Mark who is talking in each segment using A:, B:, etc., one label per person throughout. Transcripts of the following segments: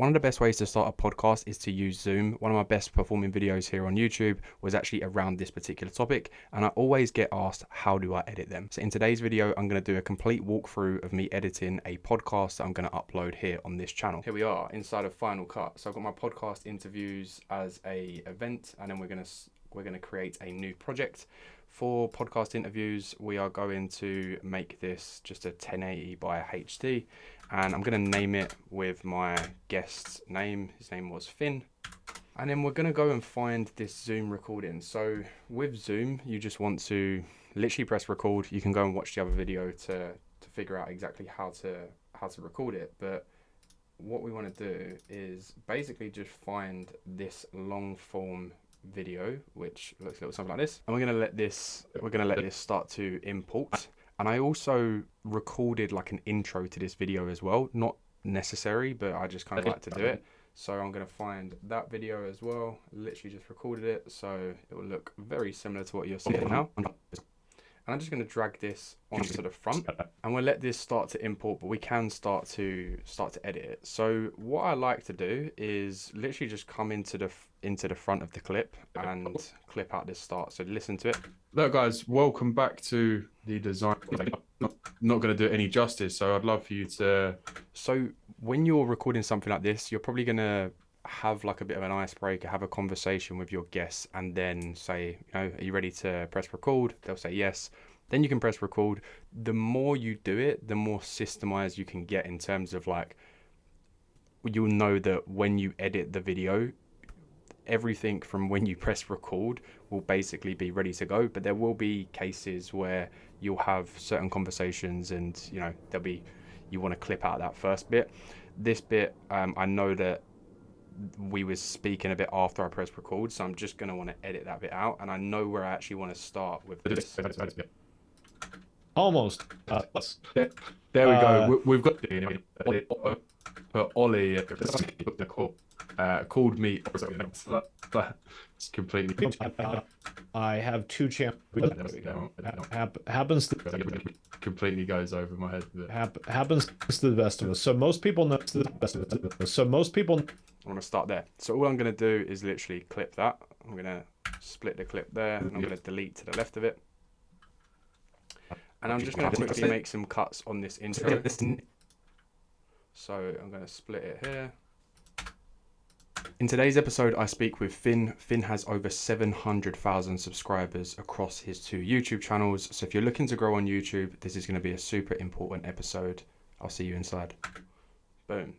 A: One of the best ways to start a podcast is to use Zoom. One of my best performing videos here on YouTube was actually around this particular topic, and I always get asked, how do I edit them? So in today's video, I'm going to do a complete walkthrough of me editing a podcast that I'm going to upload here on this channel. Here we are inside of Final Cut. So I've got my podcast interviews as a event, and then we're going to create a new project. For podcast interviews, we are going to make this just a 1080 by HD, and I'm going to name it with my guest's name. His name was Finn. And then we're going to go and find this Zoom recording. So with Zoom, you just want to literally press record. You can go and watch the other video to figure out exactly how to record it. But what we want to do is basically just find this long form video, which looks a little something like this, and we're going to let this start to import. And I also recorded like an intro to this video as well, not necessary, but I just kind of like to do it. So I'm going to find that video as well, literally just recorded it, so it will look very similar to what you're seeing now. And I'm just going to drag this onto the front, and we'll let this start to import, but we can start to edit it. So what I like to do is literally just come into the front of the clip and clip out this start. So listen to it. Look, guys, welcome back to the design. Not going to do it any justice, so I'd love for you to. So when you're recording something like this, you're probably going to have like a bit of an icebreaker, have a conversation with your guests, and then say, are you ready to press record? They'll say yes. Then you can press record. The more you do it, the more systemized you can get in terms of like, you'll know that when you edit the video, everything from when you press record will basically be ready to go. But there will be cases where you'll have certain conversations and you want to clip out that first bit. This bit, I know that we was speaking a bit after I pressed record, so I'm just going to want to edit that bit out, and I know where I actually want to start with this.
B: Almost.
A: There we go. We've got Ollie called me. It's completely.
B: I have two champions. Happens to
A: completely goes over my head.
B: Happens to the best of us. So most people know the best of us. So most people.
A: I'm going to start there. So all I'm going to do is literally clip that. I'm going to split the clip there, and I'm going to delete to the left of it. And I'm just going to quickly make some cuts on this intro. So I'm going to split it here. In today's episode, I speak with Finn. Finn has over 700,000 subscribers across his two YouTube channels. So if you're looking to grow on YouTube, this is going to be a super important episode. I'll see you inside. Boom.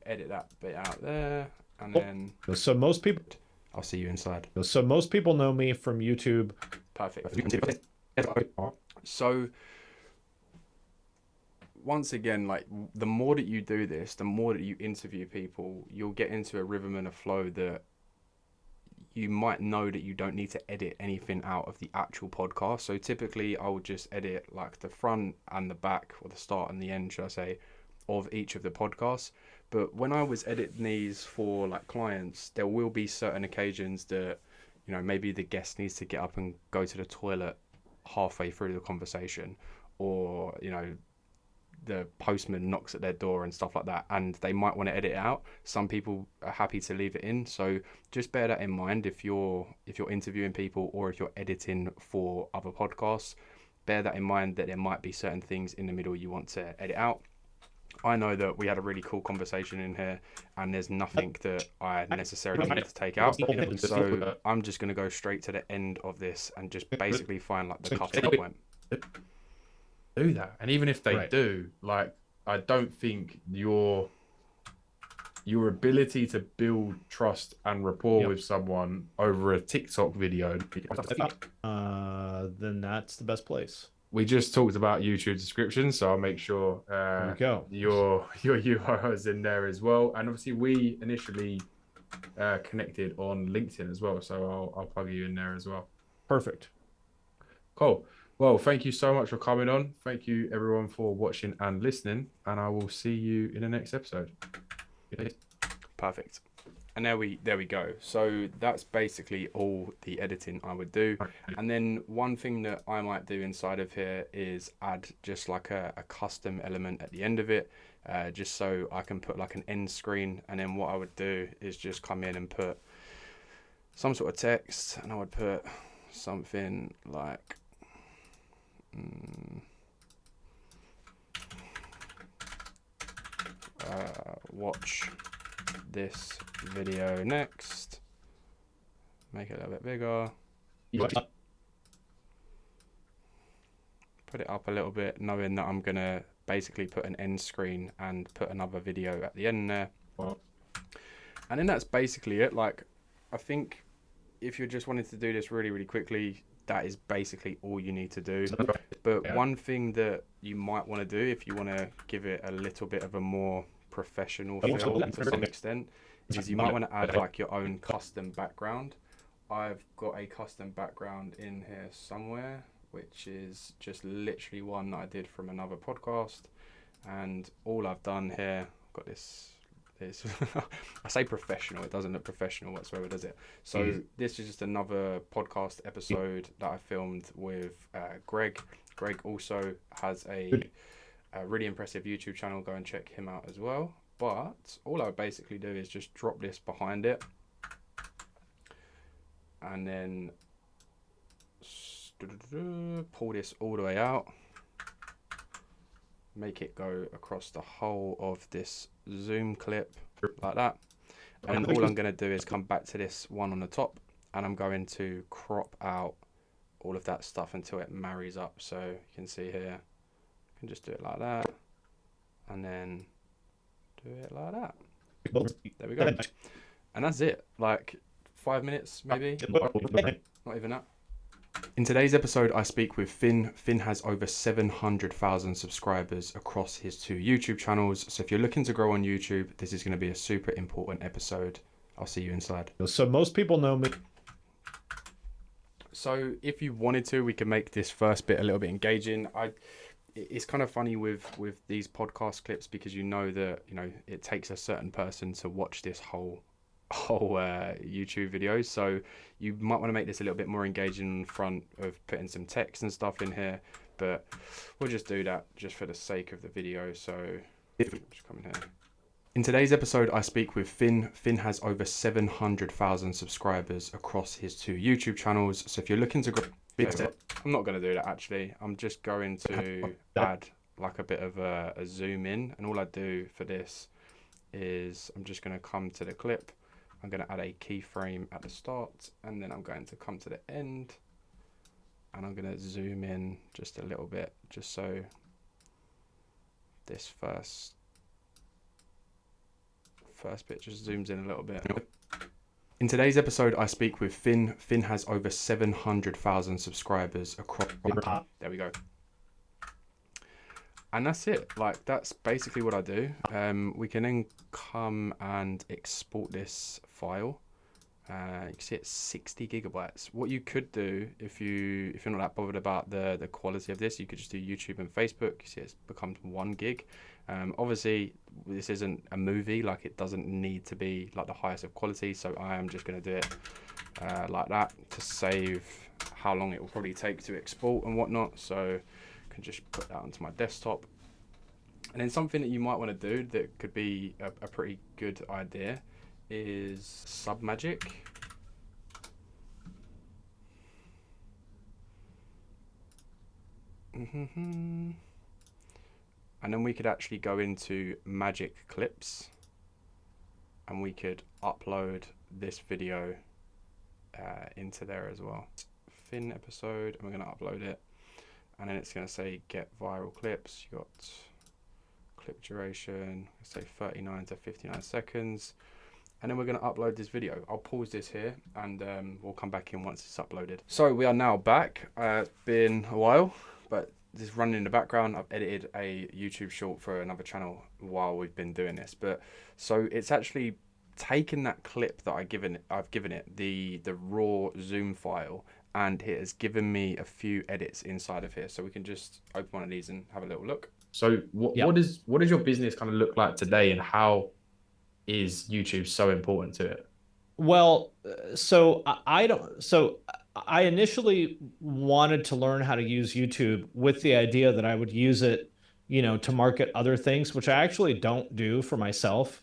A: Edit that bit out there, and then.
B: So most people.
A: I'll see you inside.
B: So most people know me from YouTube.
A: Perfect. So once again, like, the more that you do this, the more that you interview people, you'll get into a rhythm and a flow that you might know that you don't need to edit anything out of the actual podcast. So typically I would just edit like the front and the back, or the start and the end, should I say, of each of the podcasts. But when I was editing these for like clients, there will be certain occasions that, maybe the guest needs to get up and go to the toilet halfway through the conversation, or, the postman knocks at their door and stuff like that, and they might want to edit it out. Some people are happy to leave it in. So just bear that in mind if you're interviewing people, or if you're editing for other podcasts. Bear that in mind, that there might be certain things in the middle you want to edit out. I know that we had a really cool conversation in here, and there's nothing that I necessarily need to take out. So I'm just going to go straight to the end of this and just basically find like the cut-off point. Do that. And even if they do, like, I don't think your ability to build trust and rapport with someone over a TikTok video,
B: then that's the best place.
A: We just talked about YouTube descriptions, so I'll make sure your URL is in there as well. And obviously we initially connected on LinkedIn as well, so I'll plug you in there as well.
B: Perfect.
A: Cool. Well, thank you so much for coming on. Thank you everyone for watching and listening, and I will see you in the next episode. Perfect. And there we go. So that's basically all the editing I would do. And then one thing that I might do inside of here is add just like a custom element at the end of it, just so I can put like an end screen. And then what I would do is just come in and put some sort of text, and I would put something like watch this video next. Make it a little bit bigger. Put it up a little bit, knowing that I'm gonna basically put an end screen and put another video at the end there. And then that's basically it. Like, I think if you're just wanting to do this really, really quickly, that is basically all you need to do. But one thing that you might want to do if you want to give it a little bit of a more professional feel to some extent is you might want to add like your own custom background. I've got a custom background in here somewhere, which is just literally one that I did from another podcast. And all I've done here, got this I say professional, it doesn't look professional whatsoever, does it? So this is just another podcast episode that I filmed with Greg. Greg also has a really impressive YouTube channel. Go and check him out as well. But all I would basically do is just drop this behind it, and then pull this all the way out, make it go across the whole of this Zoom clip like that. And then all I'm going to do is come back to this one on the top, and I'm going to crop out all of that stuff until it marries up. So you can see here, you can just do it like that, and then do it like that. There we go. And that's it. Like 5 minutes maybe, not even that. In today's episode, I speak with Finn. Finn has over 700,000 subscribers across his 2 YouTube channels. So if you're looking to grow on YouTube, this is going to be a super important episode. I'll see you inside.
B: So most people know me.
A: So if you wanted to, we can make this first bit a little bit engaging. It's kind of funny with these podcast clips, because you know that it takes a certain person to watch this whole YouTube video, so you might want to make this a little bit more engaging in front of putting some text and stuff in here, but we'll just do that just for the sake of the video. So just come in here. In today's episode, I speak with Finn. Finn has over 700,000 subscribers across his 2 YouTube channels. So if you're looking to grow, I'm not going to do that actually. I'm just going to add like a bit of a zoom in, and all I do for this is I'm just going to come to the clip. I'm going to add a keyframe at the start, and then I'm going to come to the end, and I'm going to zoom in just a little bit, just so this first bit just zooms in a little bit. In today's episode, I speak with Finn. Finn has over 700,000 subscribers across. There we go. And that's it. Like, that's basically what I do. We can then come and export this file. You can see it's 60 gigabytes. What you could do, if you're not that bothered about the quality of this, you could just do YouTube and Facebook. You see it's becomes 1 gig. Obviously, this isn't a movie. Like, it doesn't need to be like the highest of quality. So I am just going to do it like that to save how long it will probably take to export and whatnot. So can just put that onto my desktop. And then something that you might want to do that could be a pretty good idea is Submagic. And then we could actually go into Magic Clips, and we could upload this video into there as well. Finn episode, and we're going to upload it. And then it's going to say get viral clips. You got clip duration, say 39 to 59 seconds. And then we're going to upload this video. I'll pause this here, and we'll come back in once it's uploaded. So we are now back. It's been a while, but this is running in the background. I've edited a YouTube short for another channel while we've been doing this. But so it's actually taken that clip that I've given it, the raw Zoom file, and it has given me a few edits inside of here. So we can just open one of these and have a little look. So what does your business kind of look like today, and how is YouTube so important to it?
B: Well, so I don't. So I initially wanted to learn how to use YouTube with the idea that I would use it, to market other things, which I actually don't do for myself.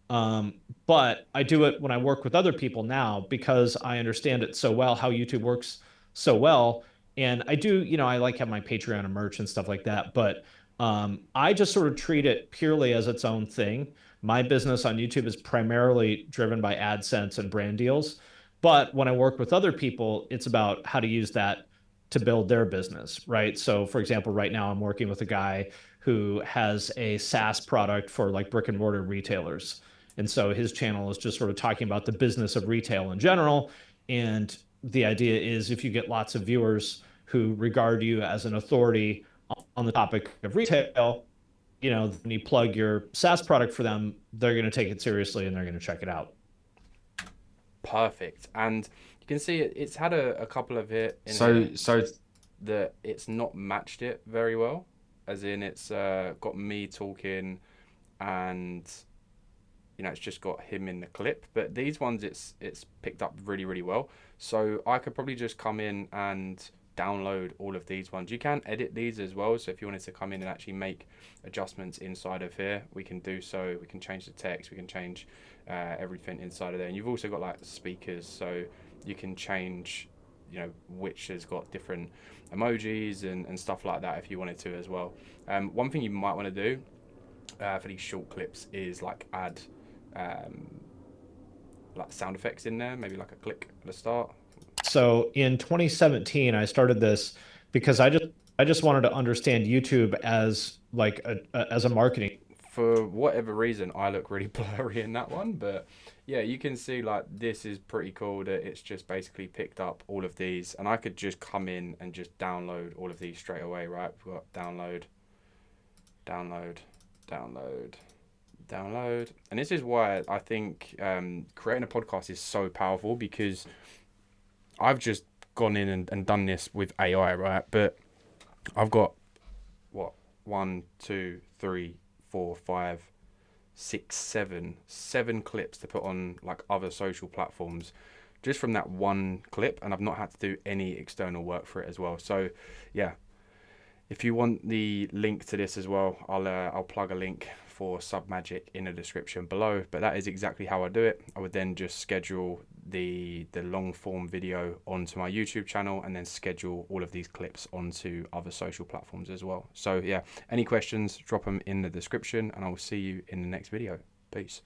B: But I do it when I work with other people now because I understand it so well, how YouTube works so well. And I do, I like have my Patreon and merch and stuff like that. But I just sort of treat it purely as its own thing. My business on YouTube is primarily driven by AdSense and brand deals. But when I work with other people, it's about how to use that to build their business, right? So, for example, right now I'm working with a guy who has a SaaS product for like brick and mortar retailers. And so his channel is just sort of talking about the business of retail in general. And the idea is if you get lots of viewers who regard you as an authority on the topic of retail, when you plug your SaaS product for them, they're going to take it seriously and they're going to check it out.
A: Perfect. And you can see it's had a couple of hit in here
B: So
A: that it's not matched it very well. As in, it's got me talking, and it's just got him in the clip. But these ones, it's picked up really, really well. So I could probably just come in and download all of these ones. You can edit these as well. So if you wanted to come in and actually make adjustments inside of here, we can do so. We can change the text. We can change everything inside of there. And you've also got like speakers, so you can change, which has got different emojis and stuff like that if you wanted to as well. One thing you might want to do for these short clips is like add um, like sound effects in there, maybe like a click at the start.
B: So in 2017, I started this because I just wanted to understand YouTube as like as a marketing.
A: For whatever reason, I look really blurry in that one, but yeah, you can see like this is pretty cool that it's just basically picked up all of these, and I could just come in and just download all of these straight away, right? We've got download, download, download, download. And this is why I think creating a podcast is so powerful, because I've just gone in and done this with AI, right? But I've got what, one, two, three, four, five, six, seven clips to put on like other social platforms just from that one clip, and I've not had to do any external work for it as well. So yeah, if you want the link to this as well, I'll plug a link for Submagic in the description below. But that is exactly how I do it. I would then just schedule the long form video onto my YouTube channel, and then schedule all of these clips onto other social platforms as well. So yeah, any questions, drop them in the description, and I will see you in the next video. Peace.